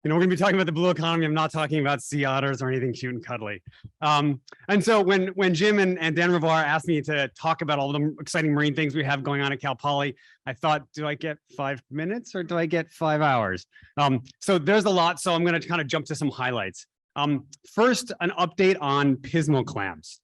we're going to be talking about the blue economy. I'm not talking about sea otters or anything cute and cuddly. And so when Jim and Dan Rivar asked me to talk about all the exciting marine things we have going on at Cal Poly, I thought, do I get 5 minutes or do I get 5 hours? So there's a lot. So I'm going to kind of jump to some highlights. First, an update on pismal clams.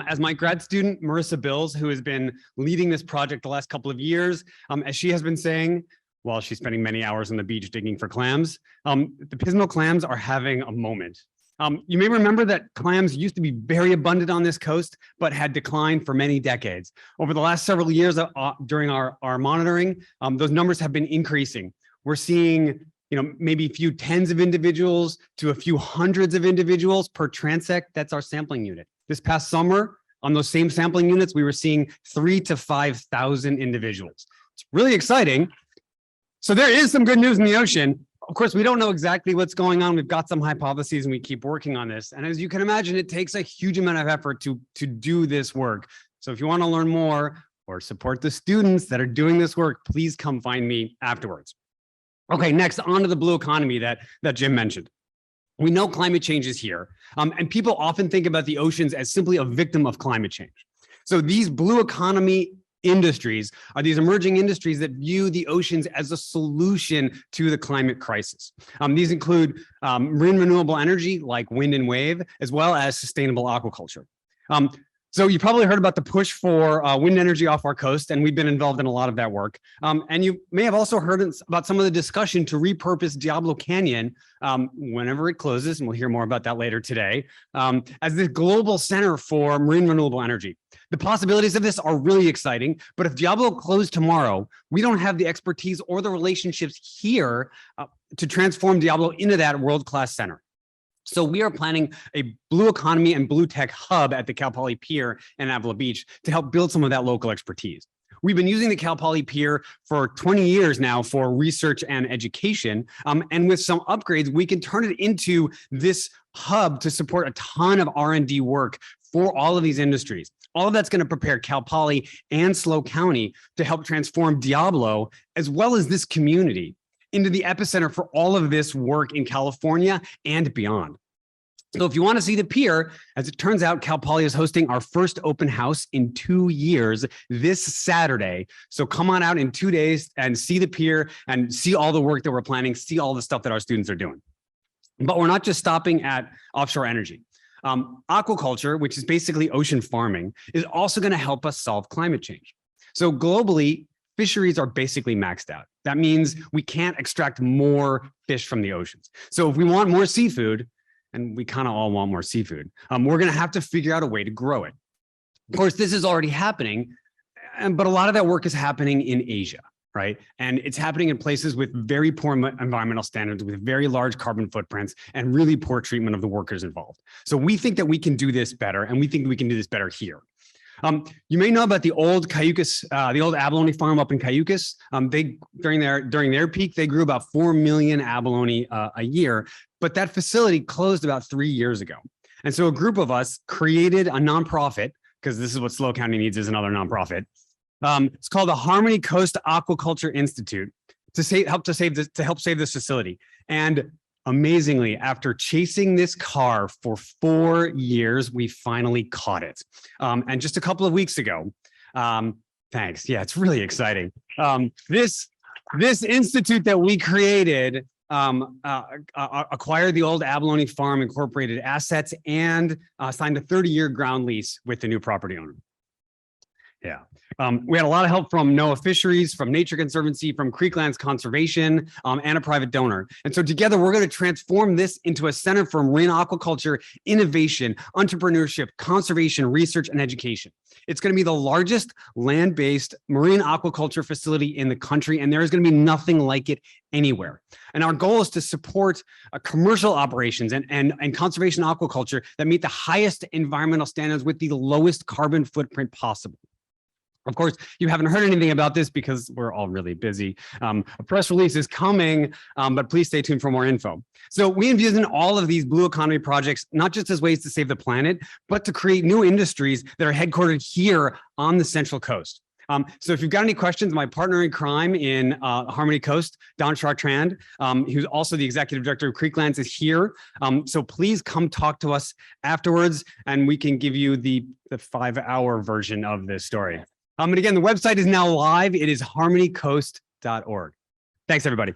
As my grad student, Marissa Bills, who has been leading this project the last couple of years, as she has been saying, while she's spending many hours on the beach digging for clams, the pismal clams are having a moment. You may remember that clams used to be very abundant on this coast, but had declined for many decades. Over the last several years during our monitoring, those numbers have been increasing. We're seeing maybe a few tens of individuals to a few hundreds of individuals per transect. That's our sampling unit. This past summer, on those same sampling units, we were seeing 3,000 to 5,000 individuals. It's really exciting. So there is some good news in the ocean. Of course, we don't know exactly what's going on. We've got some hypotheses and we keep working on this. And as you can imagine, it takes a huge amount of effort to do this work. So if you want to learn more or support the students that are doing this work, please come find me afterwards. Okay, next, on to the blue economy that Jim mentioned. We know climate change is here, and people often think about the oceans as simply a victim of climate change. So these blue economy industries are these emerging industries that view the oceans as a solution to the climate crisis. These include marine renewable energy like wind and wave, as well as sustainable aquaculture. So you probably heard about the push for wind energy off our coast, and we've been involved in a lot of that work. And you may have also heard about some of the discussion to repurpose Diablo Canyon whenever it closes, and we'll hear more about that later today, as the global center for marine renewable energy. The possibilities of this are really exciting, but if Diablo closed tomorrow, we don't have the expertise or the relationships here to transform Diablo into that world-class center. So we are planning a blue economy and blue tech hub at the Cal Poly Pier in Avila Beach to help build some of that local expertise. We've been using the Cal Poly Pier for 20 years now for research and education. And with some upgrades, we can turn it into this hub to support a ton of R&D work for all of these industries. All of that's going to prepare Cal Poly and SLO County to help transform Diablo, as well as this community, into the epicenter for all of this work in California and beyond. So if you want to see the pier, as it turns out, Cal Poly is hosting our first open house in 2 years this Saturday. So come on out in 2 days and see the pier and see all the work that we're planning, see all the stuff that our students are doing. But we're not just stopping at offshore energy. Aquaculture, which is basically ocean farming, is also going to help us solve climate change. So globally, fisheries are basically maxed out. That means we can't extract more fish from the oceans. So if we want more seafood, and we kind of all want more seafood, we're going to have to figure out a way to grow it. Of course, this is already happening, but a lot of that work is happening in Asia, right? And it's happening in places with very poor environmental standards, with very large carbon footprints, and really poor treatment of the workers involved. So we think that we can do this better, and we think we can do this better here. You may know about the old Cayucas, the old abalone farm up in Cayucas. During their peak, they grew about 4 million abalone a year, but that facility closed about 3 years ago. And so a group of us created a nonprofit, because this is what SLO County needs, is another nonprofit. It's called the Harmony Coast Aquaculture Institute to help save this facility. And amazingly, after chasing this car for 4 years, we finally caught it. And just a couple of weeks ago, thanks. Yeah, it's really exciting. This institute that we created acquired the old abalone farm incorporated assets and signed a 30-year ground lease with the new property owner. Yeah. We had a lot of help from NOAA Fisheries, from Nature Conservancy, from Creeklands Conservation, and a private donor. And so together, we're going to transform this into a center for marine aquaculture, innovation, entrepreneurship, conservation, research, and education. It's going to be the largest land-based marine aquaculture facility in the country, and there is going to be nothing like it anywhere. And our goal is to support commercial operations and conservation aquaculture that meet the highest environmental standards with the lowest carbon footprint possible. Of course, you haven't heard anything about this because we're all really busy. A press release is coming, but please stay tuned for more info. So we envision all of these blue economy projects, not just as ways to save the planet, but to create new industries that are headquartered here on the Central Coast. So if you've got any questions, my partner in crime in Harmony Coast, Don Chartrand, who's also the executive director of Creeklands, is here. So please come talk to us afterwards, and we can give you the 5-hour version of this story. And again, the website is now live. It is harmonycoast.org. Thanks, everybody.